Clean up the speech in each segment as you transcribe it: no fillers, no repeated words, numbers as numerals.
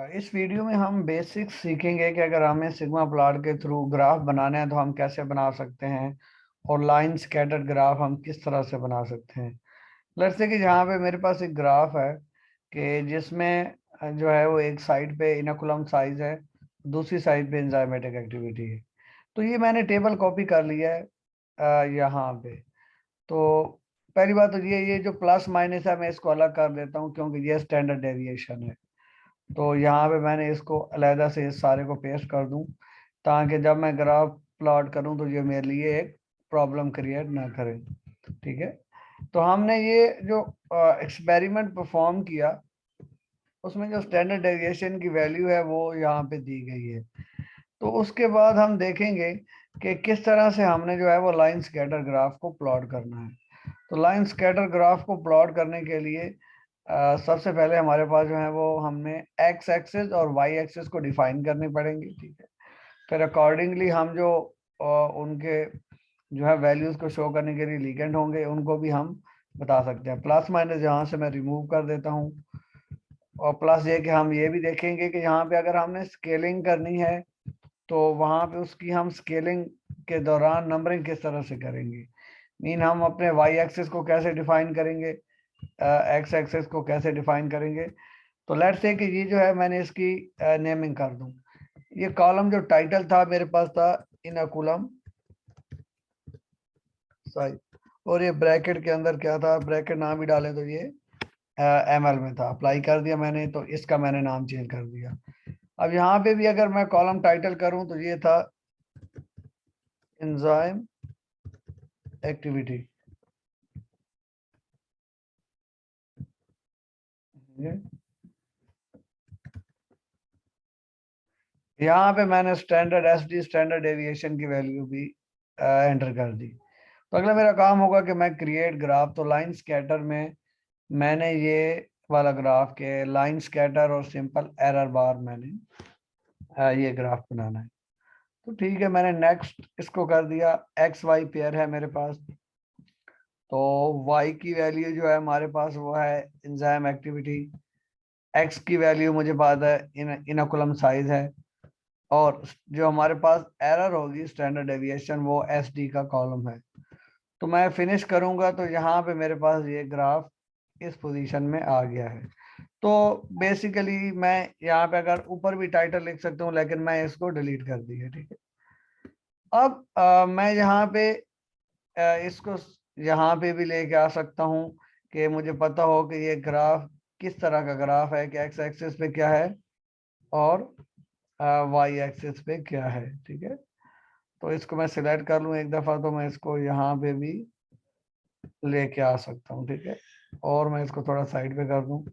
इस वीडियो में हम बेसिक्स सीखेंगे कि अगर हमें सिग्मा प्लॉट के थ्रू ग्राफ बनाना है तो हम कैसे बना सकते हैं और लाइन स्कैटर्ड ग्राफ हम किस तरह से बना सकते हैं। लेट्स से कि यहाँ पे मेरे पास एक ग्राफ है कि जिसमें जो है वो एक साइड पे इनोकुलम साइज है, दूसरी साइड पे एंजाइमेटिक एक्टिविटी है। तो ये मैंने टेबल कॉपी कर लिया है यहाँ पे। तो पहली बात तो ये जो प्लस माइनस है मैं इसको अलग कर देता हूँ क्योंकि ये स्टैंडर्ड डेविएशन है। तो यहाँ पे मैंने इसको अलहदा से इस सारे को पेस्ट कर दूं ताकि जब मैं ग्राफ प्लॉट करूं तो ये मेरे लिए एक प्रॉब्लम क्रिएट ना करे। ठीक है। तो हमने ये जो एक्सपेरिमेंट परफॉर्म किया उसमें जो स्टैंडर्ड डेविएशन की वैल्यू है वो यहाँ पे दी गई है। तो उसके बाद हम देखेंगे कि किस तरह से हमने जो है वो लाइन स्कैटर ग्राफ को प्लॉट करना है। तो लाइन स्कैटर ग्राफ को प्लॉट करने के लिए सबसे पहले हमारे पास जो है वो हमने एक्स एक्सिस और वाई एक्सिस को डिफाइन करनी पड़ेंगी। ठीक है। फिर अकॉर्डिंगली हम जो उनके जो है वैल्यूज को शो करने के लिए लिगेंड होंगे उनको भी हम बता सकते हैं। प्लस माइनस यहाँ से मैं रिमूव कर देता हूँ। और प्लस ये कि हम ये भी देखेंगे कि यहाँ पे अगर हमने स्केलिंग करनी है तो वहाँ पे उसकी हम स्केलिंग के दौरान नंबरिंग किस तरह से करेंगे। मीन हम अपने वाई एक्सिस को कैसे डिफाइन करेंगे, एक्स एक्सिस को कैसे डिफाइन करेंगे। तो लेट्स से कि ये जो है मैंने इसकी नेमिंग कर दूं। ये कॉलम जो टाइटल था मेरे पास था इनकुलम साइज, और ये ब्रैकेट के अंदर क्या था, ब्रैकेट नाम भी डालें तो ये एमएल में था। अप्लाई कर दिया मैंने तो इसका मैंने नाम चेंज कर दिया। अब यहाँ पे भी अगर मैं कॉलम टाइटल करूं तो ये था एंजाइम एक्टिविटी। यहाँ पे मैंने स्टैंडर्ड एसडी स्टैंडर्ड डेविएशन की वैल्यू भी एंटर कर दी। तो अगला मेरा काम होगा कि मैं क्रिएट ग्राफ। तो लाइन स्कैटर में मैंने ये वाला ग्राफ के लाइन स्कैटर और सिंपल एरर बार मैंने ये ग्राफ बनाना है। तो ठीक है, मैंने नेक्स्ट इसको कर दिया। एक्स वाई पेयर है मेरे पास। तो वाई की वैल्यू जो है हमारे पास वो है एंजाइम एक्टिविटी। एक्स की वैल्यू मुझे पता है इनोकुलम साइज है। और जो हमारे पास एरर होगी स्टैंडर्ड डेविएशन वो एस डी का कॉलम है। तो मैं फिनिश करूंगा तो यहाँ पे मेरे पास ये ग्राफ इस पोजीशन में आ गया है। तो बेसिकली मैं यहाँ पे अगर ऊपर भी टाइटल लिख सकता हूँ लेकिन मैं इसको डिलीट कर दिया। ठीक है। अब मैं यहाँ पे इसको यहाँ पे भी लेके आ सकता हूँ कि मुझे पता हो कि ये ग्राफ किस तरह का ग्राफ है कि एक्स एक्सिस पे क्या है और वाई एक्सिस पे क्या है। ठीक है। तो इसको मैं सिलेक्ट कर लूँ एक दफ़ा तो मैं इसको यहाँ पे भी लेके आ सकता हूँ। ठीक है। और मैं इसको थोड़ा साइड पे कर दूँ,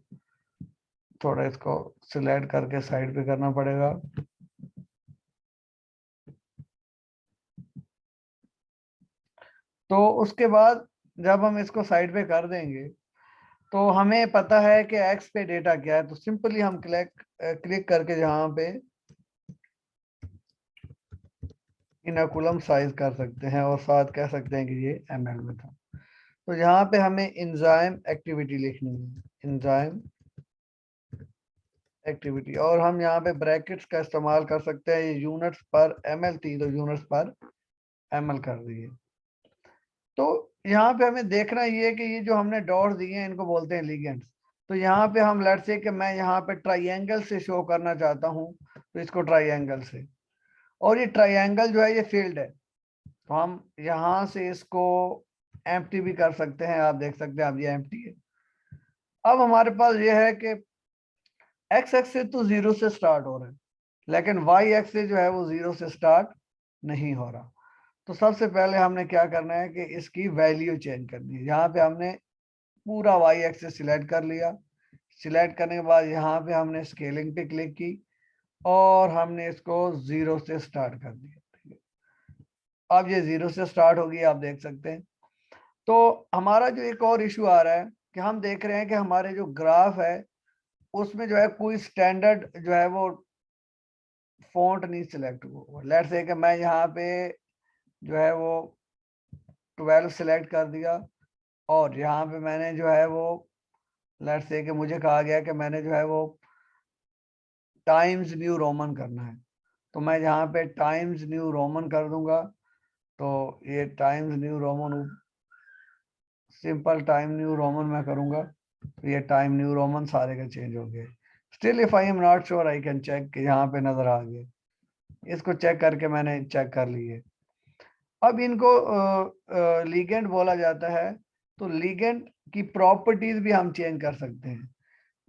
थोड़ा इसको सिलेक्ट करके साइड पे करना पड़ेगा। तो उसके बाद जब हम इसको साइड पे कर देंगे तो हमें पता है कि एक्स पे डेटा क्या है। तो सिंपली हम क्लिक करके यहाँ पे इनकुलम साइज कर सकते हैं और साथ कह सकते हैं कि ये एमएल में था। तो यहाँ पे हमें एंजाइम एक्टिविटी लिखनी है, एंजाइम एक्टिविटी। और हम यहाँ पे ब्रैकेट्स का इस्तेमाल कर सकते हैं। ये यूनिट्स पर एमएल थी तो यूनिट्स पर एमएल कर दिए। तो यहाँ पे हमें देखना ये है कि ये जो हमने डॉट्स दिए हैं इनको बोलते हैं लिगेंड्स। तो यहाँ पे हम लेट्स से कि मैं यहाँ पे ट्राइंगल से शो करना चाहता हूँ तो इसको ट्राइंगल से। और ये ट्राइंगल जो है ये फील्ड है तो हम यहाँ से इसको एम्प्टी भी कर सकते हैं। आप देख सकते हैं अब ये एम्प्टी है। अब हमारे पास ये है कि एक्स एक्सिस तो जीरो से स्टार्ट हो रहा है लेकिन वाई एक्सिस जो है वो जीरो से स्टार्ट नहीं हो रहा। तो सबसे पहले हमने क्या करना है कि इसकी वैल्यू चेंज करनी है। यहाँ पे हमने पूरा वाई एक्सिस सिलेक्ट कर लिया। सिलेक्ट करने के बाद यहाँ पे हमने स्केलिंग पे क्लिक की और हमने इसको जीरो से स्टार्ट कर दिया। ठीक है। अब ये जीरो से स्टार्ट होगी, आप देख सकते हैं। तो हमारा जो एक और इशू आ रहा है कि हम देख रहे हैं कि हमारे जो ग्राफ है उसमें जो है कोई स्टैंडर्ड जो है वो फॉन्ट नहीं सिलेक्ट हुआ। लेट्स से कि मैं यहाँ पे जो है वो 12 सिलेक्ट कर दिया और यहाँ पे मैंने जो है वो लेट्स से कि मुझे कहा गया कि मैंने जो है वो टाइम्स न्यू रोमन करना है, तो मैं यहाँ पे टाइम्स न्यू रोमन कर दूंगा। तो ये times new Roman, simple time new Roman मैं करूंगा, तो ये टाइम न्यू रोमन सारे का चेंज हो गए। Still if I am not sure I can check, यहाँ पे नजर आ गए, इसको चेक करके मैंने चेक कर लिए। अब इनको लीगेंड बोला जाता है, तो लीगेंड की प्रॉपर्टीज भी हम चेंज कर सकते हैं।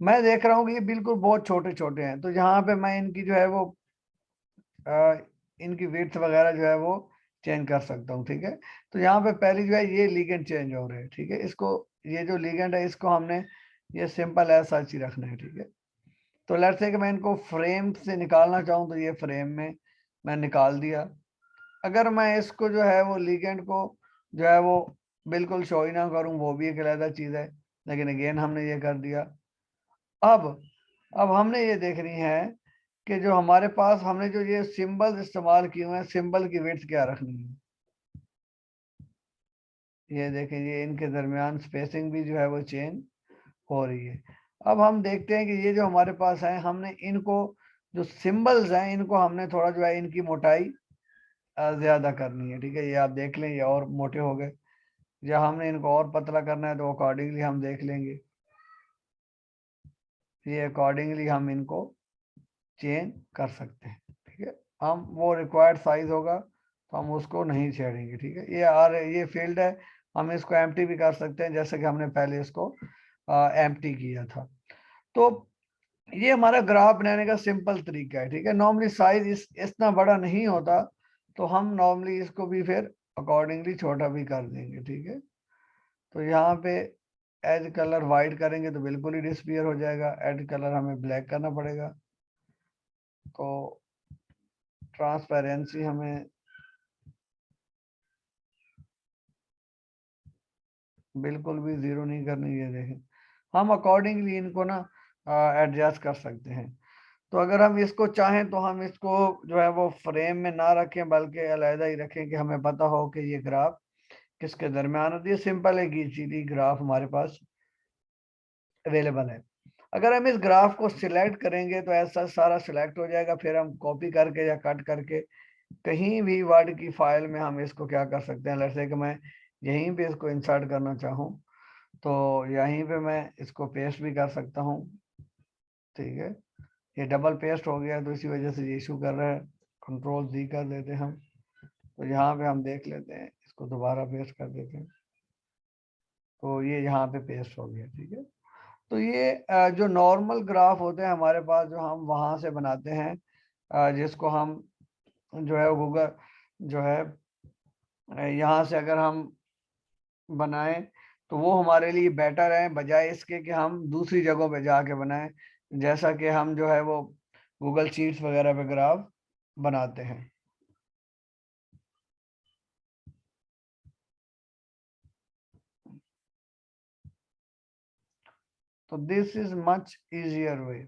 मैं देख रहा हूँ कि ये बिल्कुल बहुत छोटे छोटे हैं, तो यहाँ पे मैं इनकी जो है वो इनकी विड्थ वगैरह जो है वो चेंज कर सकता हूँ। ठीक है, तो यहाँ पे पहली जो है ये लीगेंड चेंज हो रहे हैं। ठीक है, इसको, ये जो लीगेंड है इसको हमने ये सिंपल एज सच ही रखना है। ठीक है, तो लेट्स से कि मैं इनको फ्रेम से निकालना चाहूँ, तो ये फ्रेम में मैं निकाल दिया। अगर मैं इसको जो है वो लीगेंड को जो है वो बिल्कुल शो ही ना करूँ, वो भी एक अलग चीज़ है, लेकिन अगेन हमने ये कर दिया। अब हमने ये देखनी है कि जो हमारे पास हमने जो ये सिंबल इस्तेमाल किए हुए हैं, सिंबल की विड्थ क्या रखनी है। ये देखें, ये इनके दरमियान स्पेसिंग भी जो है वो चेंज हो रही है। अब हम देखते हैं कि ये जो हमारे पास है, हमने इनको जो सिंबल्स हैं इनको हमने थोड़ा जो है इनकी मोटाई ज्यादा करनी है। ठीक है, ये आप देख लें, ये और मोटे हो गए। या हमने इनको और पतला करना है, तो अकॉर्डिंगली हम देख लेंगे, ये अकॉर्डिंगली हम इनको चेंज कर सकते हैं। ठीक है, हम वो रिक्वायर्ड साइज होगा तो हम उसको नहीं छेड़ेंगे। ठीक है, ये फील्ड है, हम इसको एम्प्टी भी कर सकते हैं, जैसे कि हमने पहले इसको एम्प्टी किया था। तो ये हमारा ग्राफ बनाने का सिंपल तरीका है। ठीक है, नॉर्मली साइज इतना बड़ा नहीं होता, तो हम नॉर्मली इसको भी फिर अकॉर्डिंगली छोटा भी कर देंगे। ठीक है, तो यहाँ पे एज कलर वाइट करेंगे तो बिल्कुल ही डिसपियर हो जाएगा, एज कलर हमें ब्लैक करना पड़ेगा। तो ट्रांसपेरेंसी हमें बिल्कुल भी जीरो नहीं करनी है। देखें, हम अकॉर्डिंगली इनको ना एडजस्ट कर सकते हैं। तो अगर हम इसको चाहें तो हम इसको जो है वो फ्रेम में ना रखें, बल्कि अलहदा ही रखें, कि हमें पता हो कि ये ग्राफ किसके दरमियान होती है। सिंपल है कि सीधी ग्राफ हमारे पास अवेलेबल है। अगर हम इस ग्राफ को सिलेक्ट करेंगे तो ऐसा सारा सिलेक्ट हो जाएगा, फिर हम कॉपी करके या कट करके कहीं भी वर्ड की फाइल में हम इसको क्या कर सकते हैं। जैसे कि मैं यहीं पे इसको इंसर्ट करना चाहूँ, तो यहीं पे मैं इसको पेस्ट भी कर सकता हूँ। ठीक है, ये डबल पेस्ट हो गया, तो इसी वजह से ये इशू कर रहा है। कंट्रोल जी कर देते हैं हम, तो यहाँ पे हम देख लेते हैं, इसको दोबारा पेस्ट कर देते हैं, तो ये यहाँ पे पेस्ट हो गया। ठीक है, तो ये जो नॉर्मल ग्राफ होते हैं हमारे पास, जो हम वहाँ से बनाते हैं, जिसको हम जो है गूगल जो है यहाँ से अगर हम बनाएं, तो वो हमारे लिए बेटर है, बजाय इसके कि हम दूसरी जगहों पे जाके बनाएं, जैसा कि हम जो है वो गूगल शीट्स वगैरह पे ग्राफ बनाते हैं। तो this is much easier way.